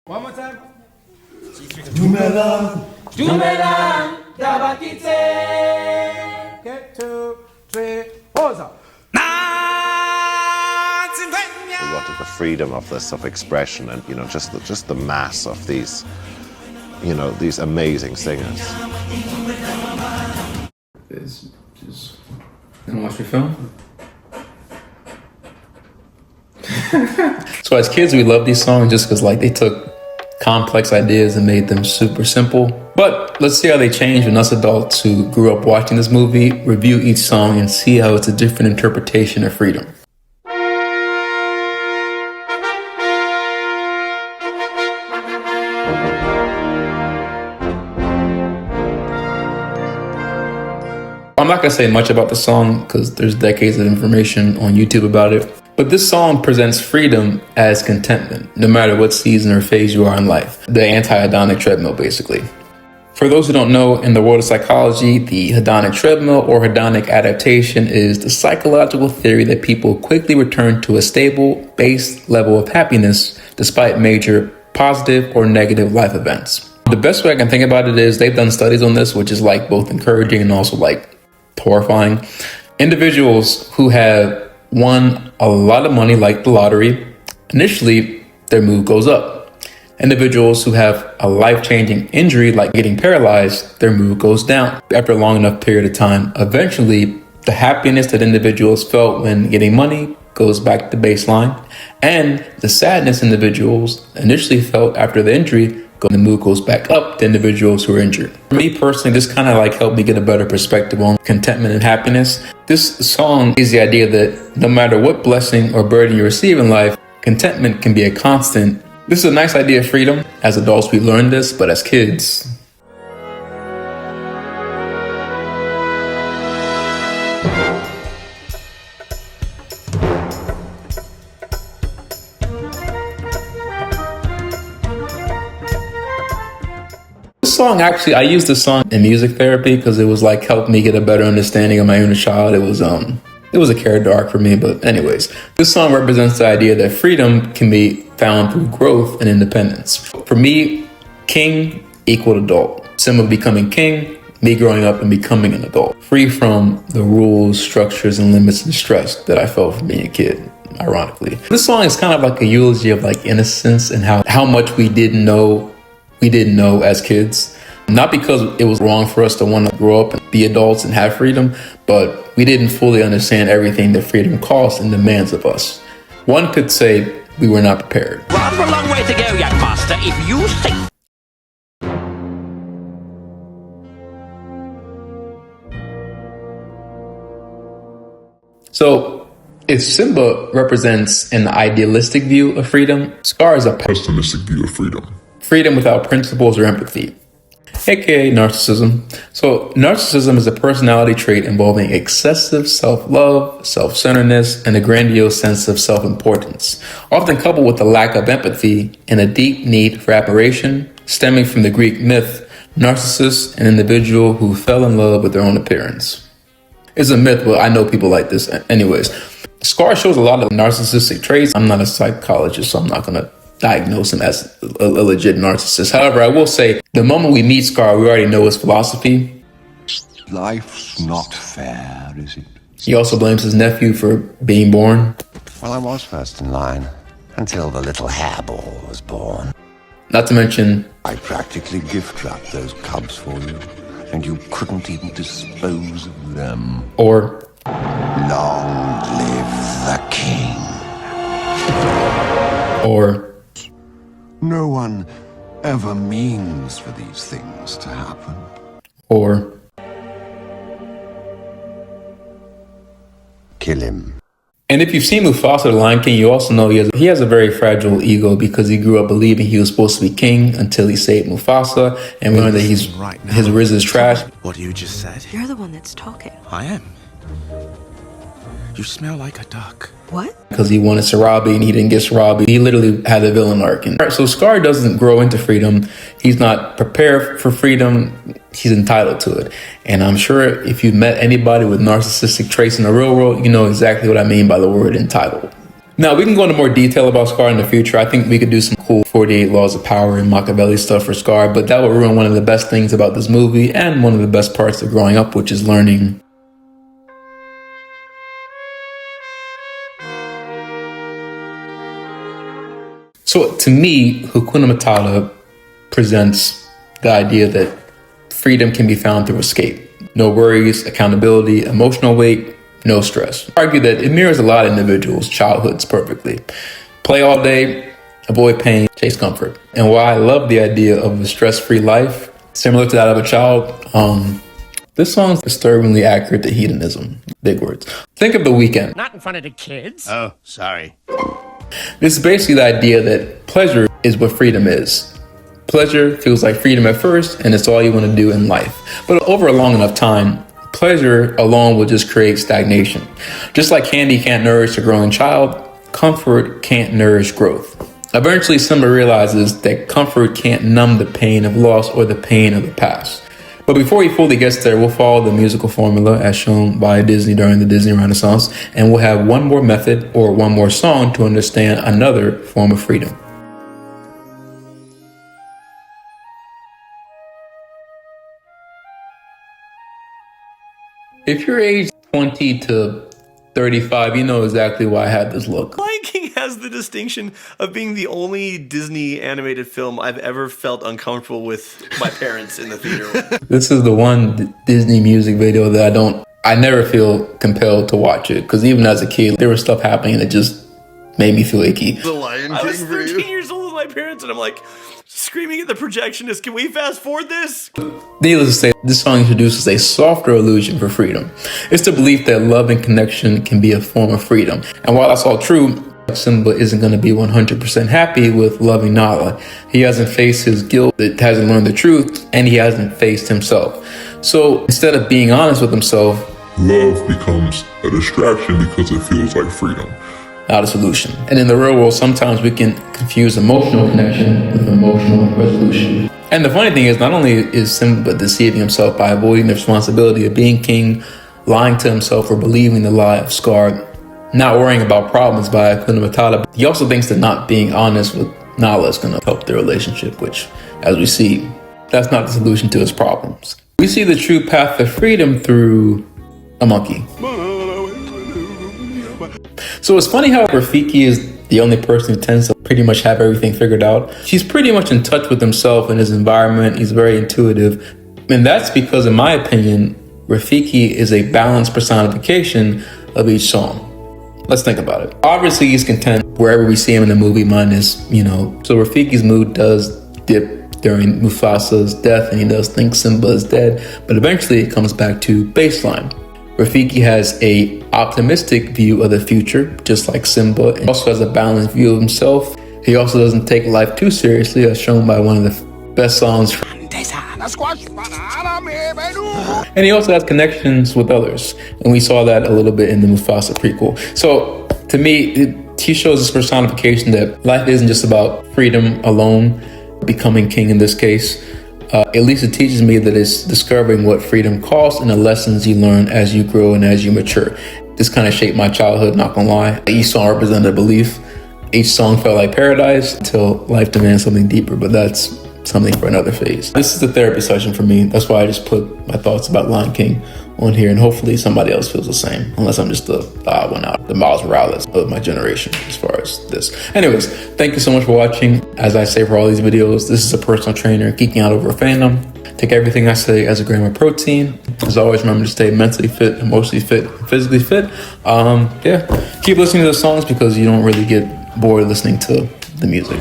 One more time. Dumelang, Dabakite. Okay, 2, 3, pause up. We wanted the freedom of this of expression, and just the mass of these these amazing singers. It's just gonna watch your film. So as kids, we love these songs just because they took complex ideas and made them super simple. But let's see how they change when us adults who grew up watching this movie review each song and see how it's a different interpretation of freedom. I'm not going to say much about the song because there's decades of information on YouTube about it. But this song presents freedom as contentment, no matter what season or phase you are in life. The anti-hedonic treadmill, basically. For those who don't know, in the world of psychology, the hedonic treadmill or hedonic adaptation is the psychological theory that people quickly return to a stable, base level of happiness despite major positive or negative life events. The best way I can think about it is they've done studies on this, which is both encouraging and also horrifying. Individuals who have won a lot of money, like the lottery, initially their mood goes up. Individuals who have a life-changing injury, like getting paralyzed, their mood goes down. After a long enough period of time, eventually the happiness that individuals felt when getting money goes back to baseline, and the sadness individuals initially felt after the injury, the mood goes back up to individuals who are injured. For me personally, this kind of helped me get a better perspective on contentment and happiness. This song is the idea that no matter what blessing or burden you receive in life, contentment can be a constant. This is a nice idea of freedom. As adults, we learn this, but as kids, actually, I used this song in music therapy because it was helped me get a better understanding of my inner child. It was a character arc for me, but anyways, this song represents the idea that freedom can be found through growth and independence. For me, king equaled adult. Symbol of becoming king, me growing up and becoming an adult, free from the rules, structures, and limits and stress that I felt from being a kid. Ironically, this song is kind of like a eulogy of innocence and how much we didn't know as kids. Not because it was wrong for us to want to grow up and be adults and have freedom, but we didn't fully understand everything that freedom costs and demands of us. One could say we were not prepared. Rather a long way to go, young master, if you think. So, if Simba represents an idealistic view of freedom, Scar is a pessimistic view of freedom. Freedom without principles or empathy, aka narcissism. So narcissism is a personality trait involving excessive self-love, self-centeredness, and a grandiose sense of self-importance, often coupled with a lack of empathy and a deep need for admiration, stemming from the Greek myth, Narcissus, an individual who fell in love with their own appearance. It's a myth, but I know people like this. Anyways, Scar shows a lot of narcissistic traits. I'm not a psychologist, so I'm not going to diagnose him as a legit narcissist. However, I will say the moment we meet Scar, we already know his philosophy. Life's not fair, is it? He also blames his nephew for being born. Well, I was first in line until the little hairball was born. Not to mention, I practically gift-wrapped those cubs for you, and you couldn't even dispose of them. Or, long live the king. Or, no one ever means for these things to happen. Or, kill him. And if you've seen Mufasa, the Lion King, you also know he has a very fragile ego because he grew up believing he was supposed to be king until he saved Mufasa and we learned that his riz is trash. What you just said? You're the one that's talking. I am. You smell like a duck. What? Because he wanted Sarabi and he didn't get Sarabi. He literally had a villain arc. So Scar doesn't grow into freedom. He's not prepared for freedom. He's entitled to it. And I'm sure if you met anybody with narcissistic traits in the real world, you know exactly what I mean by the word entitled. Now, we can go into more detail about Scar in the future. I think we could do some cool 48 Laws of Power and Machiavelli stuff for Scar, but that would ruin one of the best things about this movie and one of the best parts of growing up, which is learning. So to me, Hakuna Matata presents the idea that freedom can be found through escape. No worries, accountability, emotional weight, no stress. I argue that it mirrors a lot of individuals' childhoods perfectly. Play all day, avoid pain, chase comfort. And while I love the idea of a stress-free life, similar to that of a child, this song is disturbingly accurate to hedonism. Big words. Think of The Weeknd. Not in front of the kids. Oh, sorry. This is basically the idea that pleasure is what freedom is. Pleasure feels like freedom at first, and it's all you want to do in life. But over a long enough time, pleasure alone will just create stagnation. Just like candy can't nourish a growing child, comfort can't nourish growth. Eventually, Simba realizes that comfort can't numb the pain of loss or the pain of the past. But before he fully gets there, we'll follow the musical formula as shown by Disney during the Disney Renaissance, and we'll have one more method or one more song to understand another form of freedom. If you're age 20 to 35, you know exactly why I had this look. Lion King has the distinction of being the only Disney animated film I've ever felt uncomfortable with my parents in the theater. This is the one Disney music video that I never feel compelled to watch it. Because even as a kid, there was stuff happening that just made me feel icky. The Lion King I was for 13 you? years old with my parents, and I'm like, screaming at the projectionist, can we fast forward this? Needless to say, this song introduces a softer illusion for freedom. It's the belief that love and connection can be a form of freedom. And while that's all true, Simba isn't going to be 100% happy with loving Nala. He hasn't faced his guilt, hasn't learned the truth, and he hasn't faced himself. So instead of being honest with himself, love becomes a distraction because it feels like freedom, not a solution. And in the real world, sometimes we can confuse emotional connection with emotional resolution. And the funny thing is, not only is Simba deceiving himself by avoiding the responsibility of being king, lying to himself or believing the lie of Scar, not worrying about problems by Hakuna Matata, he also thinks that not being honest with Nala is going to help their relationship, which, as we see, that's not the solution to his problems. We see the true path to freedom through a monkey. So it's funny how Rafiki is the only person who tends to pretty much have everything figured out. He's pretty much in touch with himself and his environment. He's very intuitive. And that's because, in my opinion, Rafiki is a balanced personification of each song. Let's think about it. Obviously, he's content wherever we see him in the movie, minus, so Rafiki's mood does dip during Mufasa's death, and he does think Simba is dead, but eventually it comes back to baseline. Rafiki has a optimistic view of the future, just like Simba, and also has a balanced view of himself. He also doesn't take life too seriously, as shown by one of the best songs. And he also has connections with others, and we saw that a little bit in the Mufasa prequel. So to me, he shows this personification that life isn't just about freedom alone, becoming king in this case. At least it teaches me that it's discovering what freedom costs and the lessons you learn as you grow and as you mature. This kind of shaped my childhood, not gonna lie. Each song represented a belief. Each song felt like paradise until life demands something deeper, but that's something for another phase. This is the therapy session for me. That's why I just put my thoughts about Lion King on here, and hopefully somebody else feels the same, unless I'm just the odd one out, the Miles Morales of my generation as far as this. Anyways, thank you so much for watching. As I say for all these videos, this is a personal trainer geeking out over a fandom. Take everything I say as a grain of protein. As always, remember to stay mentally fit, emotionally fit, and physically fit. Keep listening to the songs because you don't really get bored listening to the music.